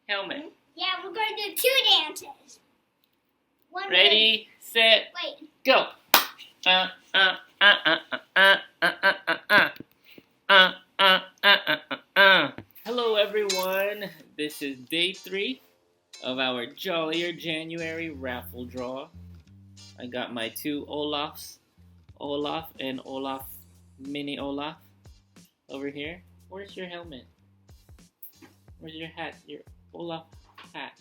helmet. Yeah, we're going to do 2 dances. One Ready, set, Wait. go. Hello everyone, this is day 3 of our Jollier January raffle draw. I got my 2 Olafs, Olaf and Olaf, mini Olaf over here. Where's your helmet? Where's your hat? Your Olaf hat.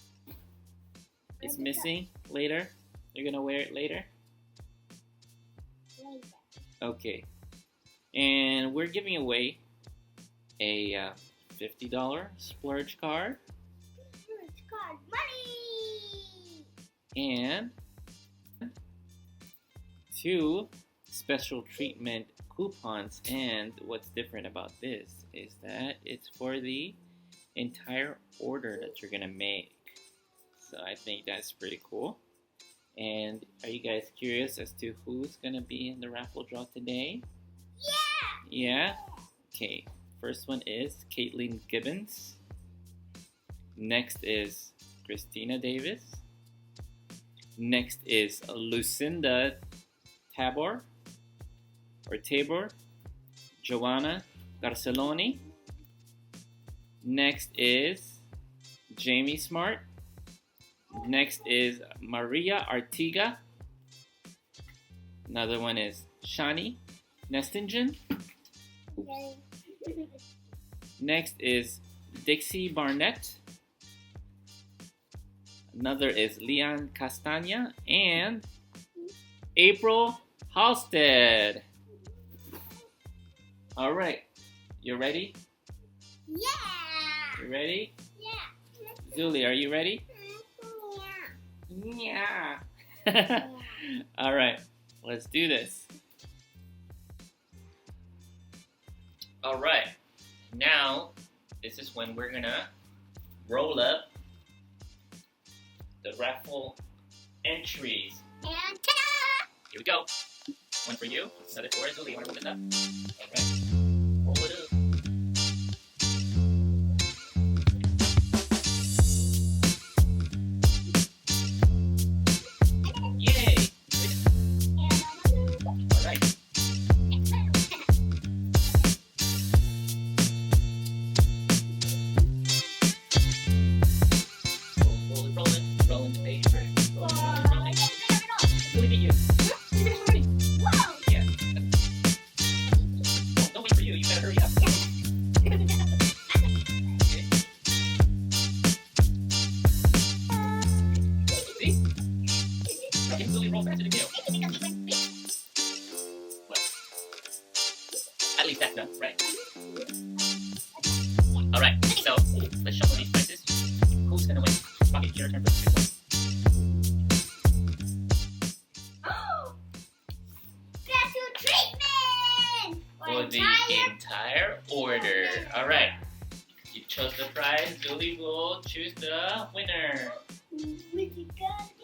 It's missing. Later? You're gonna wear it later? Okay. And we're giving away a $50 splurge card. Splurge card money! And 2 special treatment coupons. And what's different about this is that it's for the entire order that you're gonna make. So I think that's pretty cool. And are you guys curious as to who's gonna be in the raffle draw today? Yeah! Yeah? Okay. First one is Caitlin Gibbons. Next is Christina Davis. Next is Lucinda Tabor. Joanna Garceloni. Next is Jamie Smart. Next is Maria Artiga. Another one is Shani Nestingen. Okay. Next is Dixie Barnett. Another is Leon Castagna. And April Halstead. Alright, you ready? Yeah! You ready? Yeah! Julie, are you ready? Yeah! Yeah. Alright, let's do this. Alright, now this is when we're gonna roll up the raffle entries. And ta-da! Here we go. One for you, another for Julie. You wanna roll it up? Alright, roll it up. At least that's done, right? Alright, so let's shuffle these prices. Who's gonna win? Rocket, your turn for this one. Special treatment! For the entire order. Alright. You chose the prize. Julie will choose the winner. What you got there?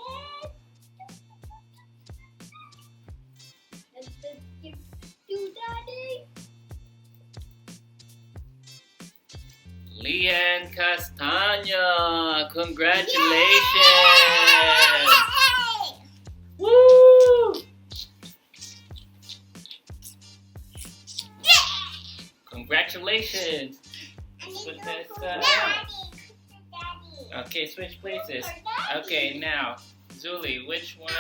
Daddy. Leanne Castagna. Congratulations. Yay! Woo! Congratulations. Put this, Okay, switch places. Okay, now, Julie, which one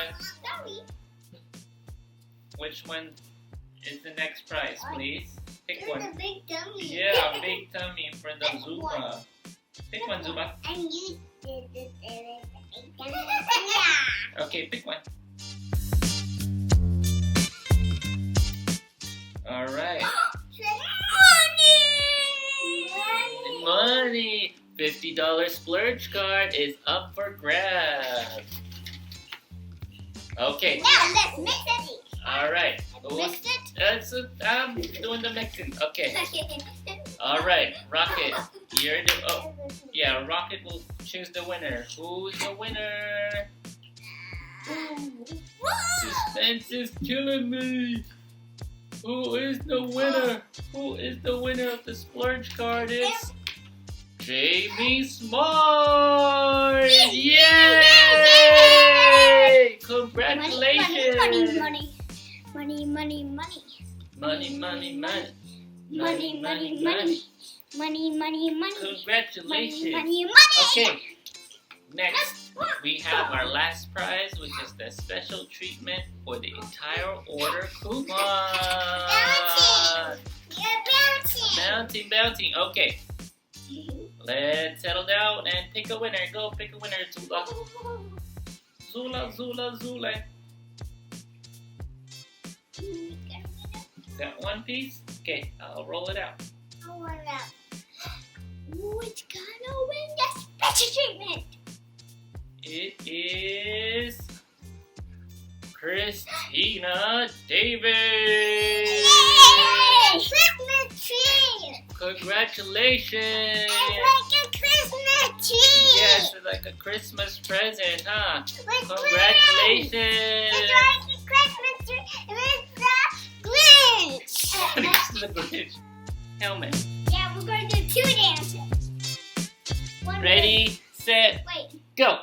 is the next prize, please? Pick one. There's a big dummy. Yeah, big tummy for the Zuba. Pick one, Zuba. And you did the big dummy. Okay, pick one. Alright. Money! $50 splurge card is up for grabs. Okay. Now let's mix it. Alright. Mix it. I'm doing the mixing. Okay. Alright, Rocket. You're the. Oh, yeah, Rocket will choose the winner. Who's the winner? Suspense is killing me. Who is the winner? Who is the winner of the splurge card? It's Jamie Smart. money, money, money, money, money. Money, money, money. Money, money, money. Money, money, money. Congratulations. Money, money. Okay, next we have our last prize, which is the special treatment for the entire order coupon. Bouncing. Bouncing. Okay, let's settle down and pick a winner. Go pick a winner, Zula. Zula. Is that one piece? Okay, I'll roll it out. Who's gonna win the special treatment? It is Christina Davis. Yay! Christmas tree! Congratulations! It's like a Christmas tree! Yes, it's like a Christmas present, huh? With Congratulations! It's like a Christmas tree with the Grinch! Next to the Grinch. Helmet. Yeah, we're going to do 2 dances. Ready, set, Wait. go!